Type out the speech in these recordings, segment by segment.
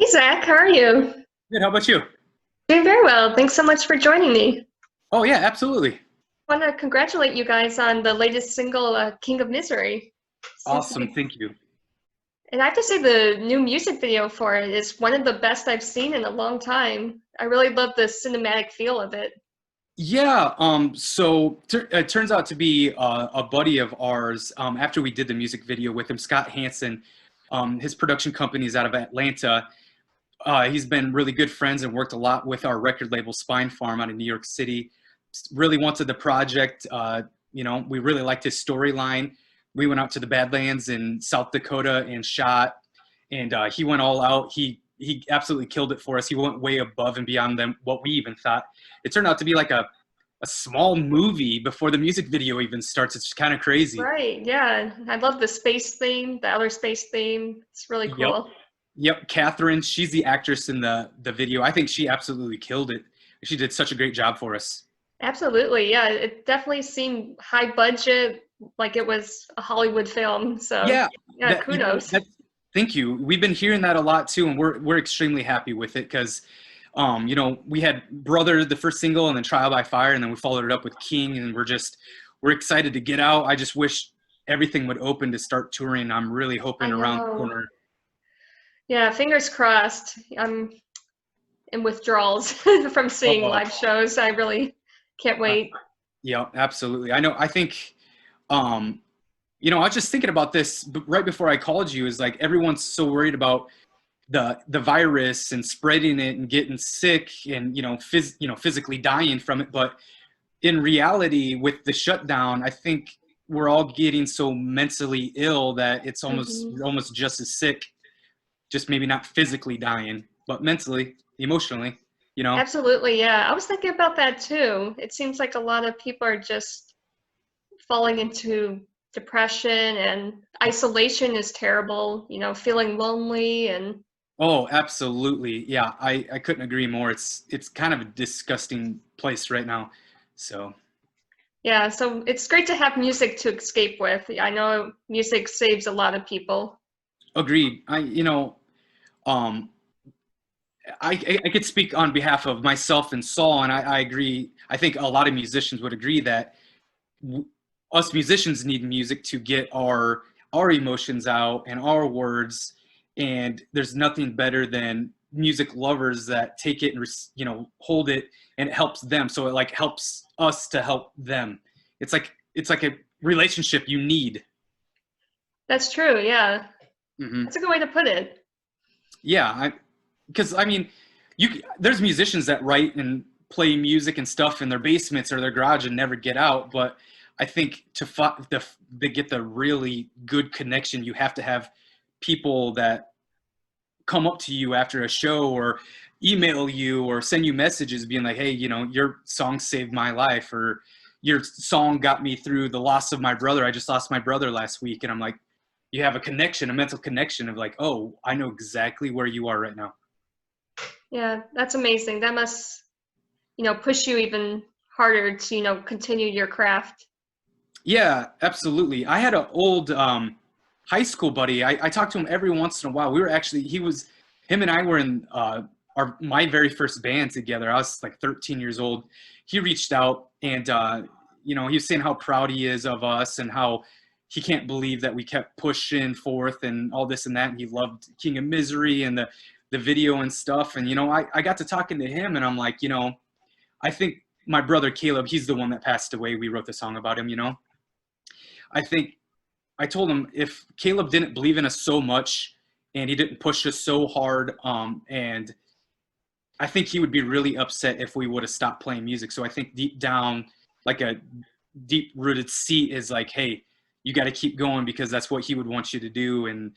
Hey Zach, how are you? Good. How about you? Doing very well. Thanks so much for joining me. Oh yeah, absolutely. I want to congratulate you guys on the latest single, King of Misery. Seems Awesome. like, Thank you. and I have to say the new music video for it is one of the best I've seen in a long time. I really love the cinematic feel of it. Yeah. It turns out to be a buddy of ours. After we did the music video with him, Scott Hansen, his production company is out of Atlanta. He's been really good friends and worked a lot with our record label Spine Farm out of New York City. Really wanted the project. We really liked his storyline. We went out to the Badlands in South Dakota and shot, and he went all out. He absolutely killed it for us. He went way above and beyond than what we even thought. It turned out to be like a small movie before the music video even starts. It's kind of crazy. Right, yeah. I love the space theme, the outer space theme. It's really Yep. cool. Yep, Catherine, she's the actress in the video. I think she absolutely killed it. She did such a great job for us. Absolutely, yeah. It definitely seemed high budget, like it was a Hollywood film. So, Yeah, yeah, kudos. thank you. We've been hearing that a lot too, and we're extremely happy with it because we had Brother, the first single, and then Trial by Fire, and then we followed it up with King, and we're excited to get out. I just wish everything would open to start touring. I'm really hoping I around the know. corner. Yeah, fingers crossed. I'm in withdrawals from seeing Oh, live shows. I really can't uh, wait. yeah, absolutely. I know. I think um, I was just thinking about this right before I called you. Is like everyone's so worried about the virus and spreading it and getting sick and physically dying from it. But in reality, with the shutdown, I think we're all getting so mentally ill that it's almost Hmm. we're almost just as sick, just maybe not physically dying, but mentally, emotionally. You know. Absolutely, yeah. I was thinking about that too. It seems like a lot of people are just falling into depression and isolation is terrible, feeling lonely and Oh, absolutely. Yeah, I couldn't agree more. It's kind of a disgusting place right now. So yeah, so it's great to have music to escape with. I know music saves a lot of people. agreed. Um, I could speak on behalf of myself and Saul, and I agree. I think a lot of musicians would agree that w- us musicians need music to get our emotions out and our words. And there's nothing better than music lovers that take it and hold it, and it helps them. So it like helps us to help them. It's like a relationship you need. That's true, yeah. Hmm. That's a good way to put it. Yeah, because I mean, there's musicians that write and play music and stuff in their basements or their garage and never get out. But I think to get the really good connection, you have to have people that come up to you after a show or email you or send you messages being like, hey, your song saved my life, or your song got me through the loss of my brother. I just lost my brother last week. And I'm like, you have a connection, a mental connection of like, oh, I know exactly where you are right now. Yeah, that's amazing. That must, push you even harder to, continue your craft. Yeah, absolutely. I had an old high school buddy. I talked to him every once in a while. Him and I were in my very first band together. I was like 13 years old. He reached out and, he was saying how proud he is of us and how he can't believe that we kept pushing forth and all this and that. And he loved King of Misery and the video and stuff. And, I got to talking to him and I'm like, I think my brother Caleb, he's the one that passed away. We wrote the song about him. I think I told him if Caleb didn't believe in us so much and he didn't push us so hard, and I think he would be really upset if we would have stopped playing music. So I think deep down, like a deep rooted seat is like, hey, you got to keep going because that's what he would want you to do. And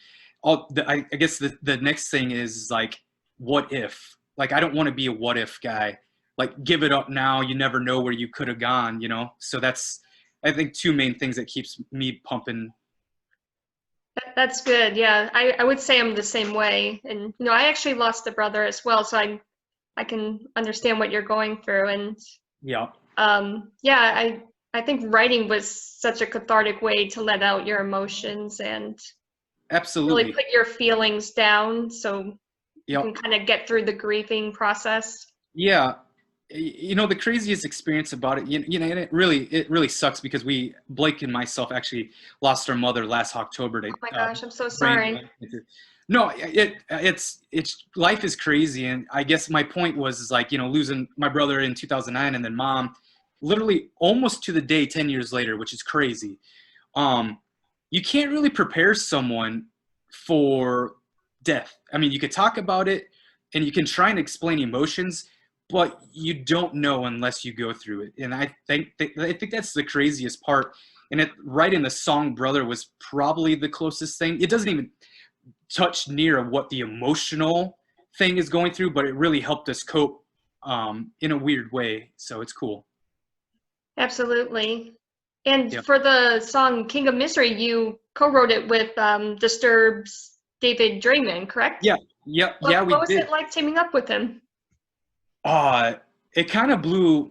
I guess the next thing is like, what if? Like, I don't want to be a what if guy. Like, give it up now. You never know where you could have gone. So that's, I think, two main things that keeps me pumping. That's good. Yeah, I would say I'm the same way. And, I actually lost a brother as well, so I can understand what you're going through. And Yeah, yeah, I think writing was such a cathartic way to let out your emotions and really absolutely. put your feelings down. So you Yep. can kind of get through the grieving process. Yeah. You know, the craziest experience about it, and it really sucks because Blake and myself actually lost our mother last October to Oh my gosh, I'm so brain sorry. cancer. No, it's life is crazy, and I guess my point was is like, losing my brother in 2009 and then mom, literally almost to the day 10 years later, which is crazy. Um, you can't really prepare someone for death. I mean, you could talk about it and you can try and explain emotions, but you don't know unless you go through it. And I think that's the craziest part. And writing the song "Brother" was probably the closest thing. It doesn't even touch near what the emotional thing is going through, but it really helped us cope in a weird way. So it's cool. Absolutely. And Yep. for the song King of Misery, you co-wrote it with Disturbed's David Draiman, correct? Yeah. Yep. Yeah, we What was did. it like teaming up with him? Uh, it kind of blew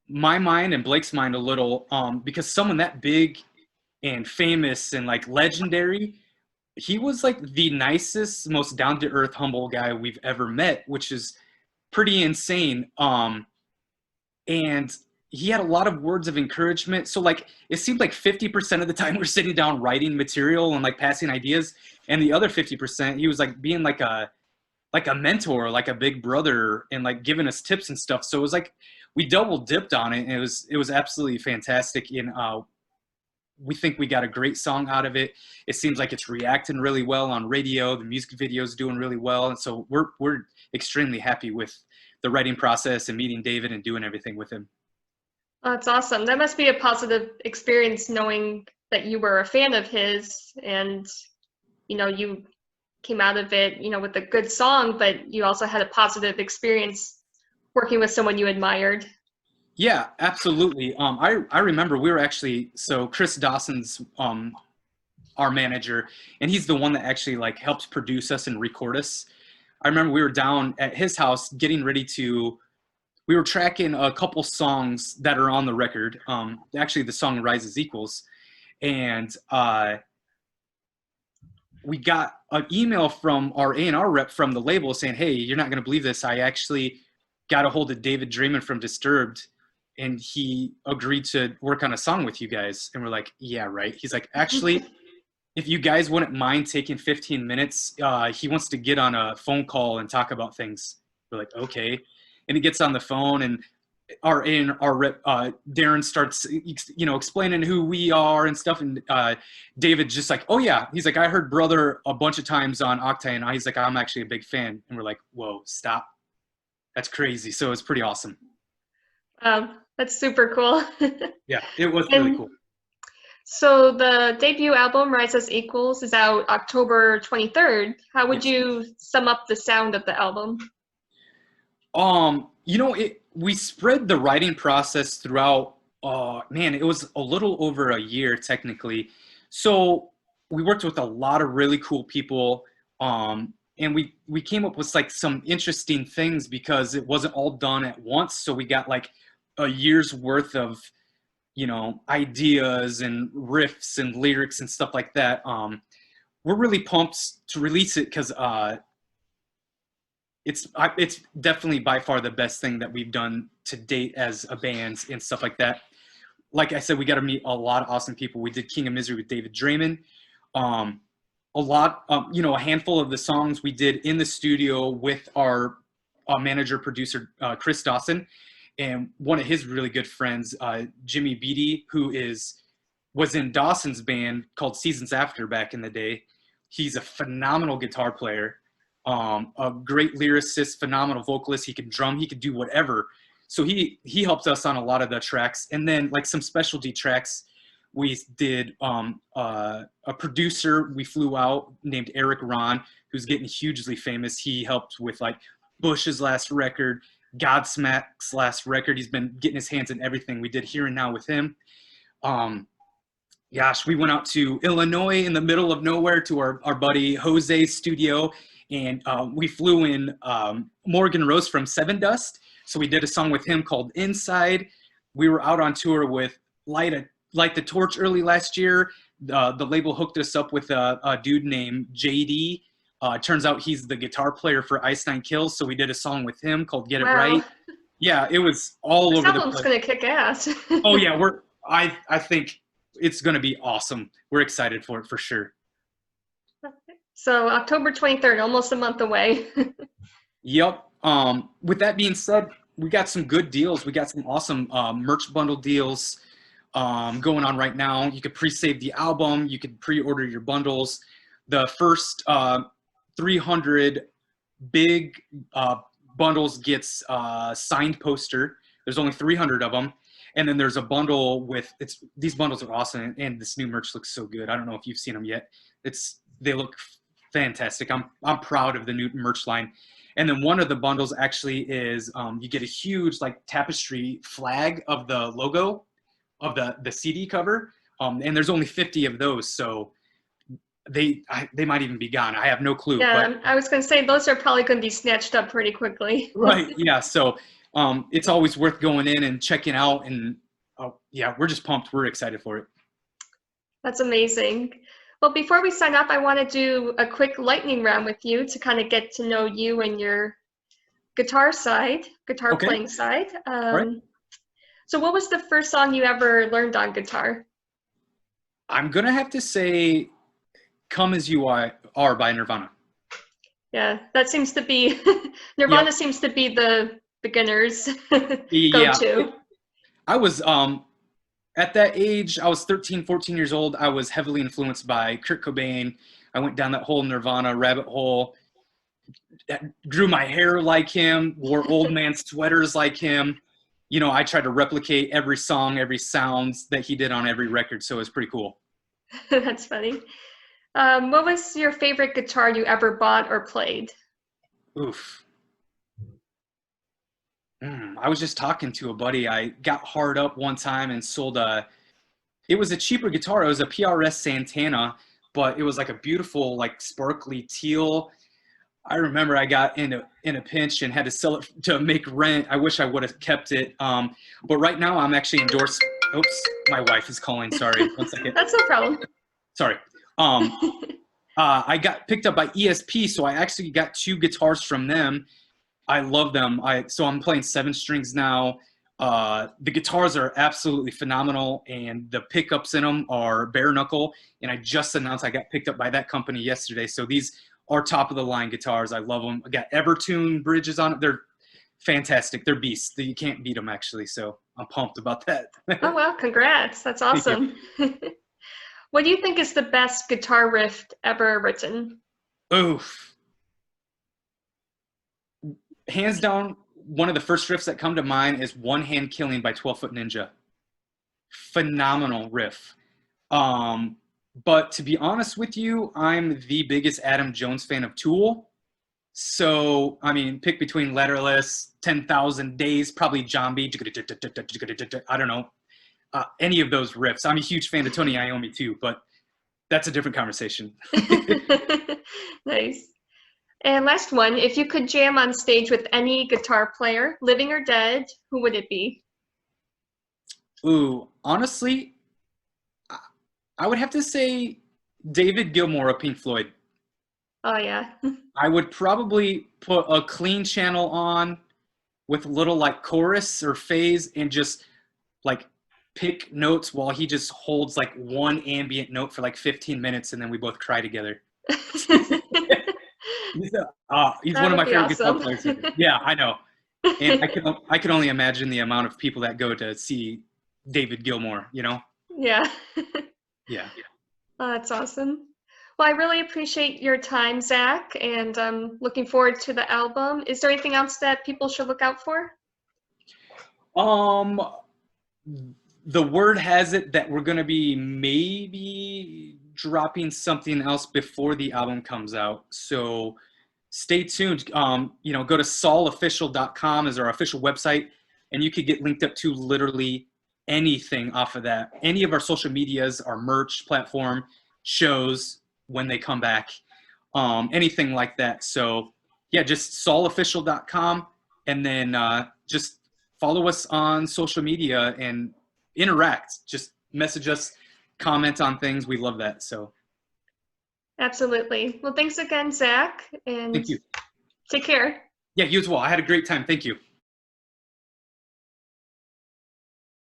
my mind and Blake's mind a little, because someone that big and famous and like legendary, he was like the nicest, most down to earth, humble guy we've ever met, which is pretty insane. And he had a lot of words of encouragement. So like it seemed like 50% of the time we're sitting down writing material and like passing ideas, and the other 50% he was like being like a mentor, like a big brother, and like giving us tips and stuff. So it was like we double dipped on it, and it was absolutely fantastic. And we think we got a great song out of it. It seems like it's reacting really well on radio. The music video is doing really well, and so we're extremely happy with the writing process and meeting David and doing everything with him. Oh, that's awesome. That must be a positive experience knowing that you were a fan of his and, you came out of it, with a good song, but you also had a positive experience working with someone you admired. Yeah, absolutely. I remember we were actually, so Chris Dawson's our manager, and he's the one that actually like helped produce us and record us. I remember we were down at his house getting ready to. We were tracking a couple songs that are on the record. Actually, the song "Rises Equals," and we got an email from our A&R rep from the label saying, "Hey, you're not going to believe this. I actually got a hold of David Draiman from Disturbed, and he agreed to work on a song with you guys." And we're like, "Yeah, right." He's like, "Actually, if you guys wouldn't mind taking 15 minutes, he wants to get on a phone call and talk about things." We're like, "Okay." And he gets on the phone, and our rep, Darren starts, explaining who we are and stuff. And David just like, "Oh yeah," he's like, "I heard Brother a bunch of times on Octane." And he's like, "I'm actually a big fan." And we're like, "Whoa, stop. That's crazy." So it's pretty awesome. That's super cool. Yeah, it was really And cool. so the debut album, Rises Equals, is out October 23rd. How would Yes. you sum up the sound of the album? We spread the writing process throughout, man, it was a little over a year technically. So we worked with a lot of really cool people. And we came up with like some interesting things because it wasn't all done at once. So we got like a year's worth of, ideas and riffs and lyrics and stuff like that. We're really pumped to release it because it's definitely by far the best thing that we've done to date as a band and stuff like that. Like I said, we got to meet a lot of awesome people. We did King of Misery with David Draiman. A handful of the songs we did in the studio with our manager producer Chris Dawson, and one of his really good friends, Jimmy Beatty, who was in Dawson's band called Seasons After back in the day. He's a phenomenal guitar player, a great lyricist, phenomenal vocalist. He could drum, he could do whatever. So he helped us on a lot of the tracks, and then like some specialty tracks. We did a producer we flew out named Eric Ron, who's getting hugely famous. He helped with like Bush's last record, Godsmack's last record. He's been getting his hands in everything. We did Here and Now with him. Gosh, we went out to Illinois in the middle of nowhere to our buddy Jose's studio, and we flew in Morgan Rose from Seven Dust. So we did a song with him called Inside. We were out on tour with Light the Torch early last year. The label hooked us up with a dude named JD It turns out he's the guitar player for Ice Nine Kills, so we did a song with him called Get It Wow. Right. Yeah, it was all This over the album's place. gonna kick ass. Oh yeah, I think it's gonna be awesome. We're excited for it for sure. So October 23rd, almost a month away. Yep. With that being said, we got some good deals. We got some awesome merch bundle deals going on right now. You could pre-save the album. You could pre-order your bundles. The first 300 big bundles gets signed poster. There's only 300 of them. And then there's a bundle with these bundles are awesome, and this new merch looks so good. I don't know if you've seen them yet. They look fantastic. I'm proud of the new merch line. And then one of the bundles actually is you get a huge like tapestry flag of the logo of the CD cover, and there's only 50 of those, so they might even be gone. I have no clue. Yeah, But I was gonna say those are probably gonna be snatched up pretty quickly. right, yeah. So it's always worth going in and checking out, and yeah, we're just pumped. We're excited for it. That's amazing. Well, before we sign up, I want to do a quick lightning round with you to kind of get to know you and your guitar Okay. playing side. All right. So what was the first song you ever learned on guitar? I'm gonna have to say "Come As You Are" by Nirvana. Yeah, that seems to be, Nirvana Yep. seems to be the beginner's Yeah. go-to. I was at that age, I was 13, 14 years old. I was heavily influenced by Kurt Cobain. I went down that whole Nirvana rabbit hole, grew my hair like him, wore old man sweaters like him. You know, I tried to replicate every song, every sounds that he did on every record, so it was pretty cool. That's funny. What was your favorite guitar you ever bought or played? Oof. I was just talking to a buddy. I got hard up one time and sold it was a cheaper guitar. It was a PRS Santana, but it was like a beautiful, like sparkly teal. I remember I got in a pinch and had to sell it to make rent. I wish I would have kept it. But right now I'm actually endorsed. Oops, my wife is calling. Sorry, 1 second. That's no problem. Sorry. I got picked up by ESP, so I actually got 2 guitars from them. I love them. So I'm playing 7 strings now. The guitars are absolutely phenomenal, and the pickups in them are bare knuckle. And I just announced I got picked up by that company yesterday. So these are top of the line guitars. I love them. I got Evertune bridges on it. They're fantastic. They're beasts. You can't beat them actually. So I'm pumped about that. Oh, well, congrats. That's Thank you. awesome. What do you think is the best guitar riff ever written? Oof. Hands down, one of the first riffs that come to mind is One Hand Killing by 12 Foot Ninja. Phenomenal riff. But to be honest with you, I'm the biggest Adam Jones fan of Tool. So, I mean, pick between Letterless, 10,000 Days, probably Zombie. I don't know. Any of those riffs. I'm a huge fan of Tony Iommi too, but that's a different conversation. Nice. And last one, if you could jam on stage with any guitar player, living or dead, who would it be? Ooh, honestly, I would have to say David Gilmour of Pink Floyd. Oh, yeah. I would probably put a clean channel on with a little like chorus or phase and just like pick notes while he just holds like one ambient note for like 15 minutes and then we both cry together. He's one of my favorite guitar players. Yeah, I know. And I can only imagine the amount of people that go to see David Gilmour, you know? Yeah. Yeah. Oh, that's awesome. Well, I really appreciate your time, Zach, and I'm looking forward to the album. Is there anything else that people should look out for? The word has it that we're going to be maybe dropping something else before the album comes out. So stay tuned. You know, go to saulofficial.com is our official website, and you could get linked up to literally anything off of that. Any of our social medias, our merch platform, shows when they come back, anything like that. So yeah, just saulofficial.com, and then just follow us on social media and interact. Just message us, comment on things. We love that. So Absolutely. Well, thanks again, Zach, and Thank you. take care. Yeah, you as well. I had a great time. Thank you.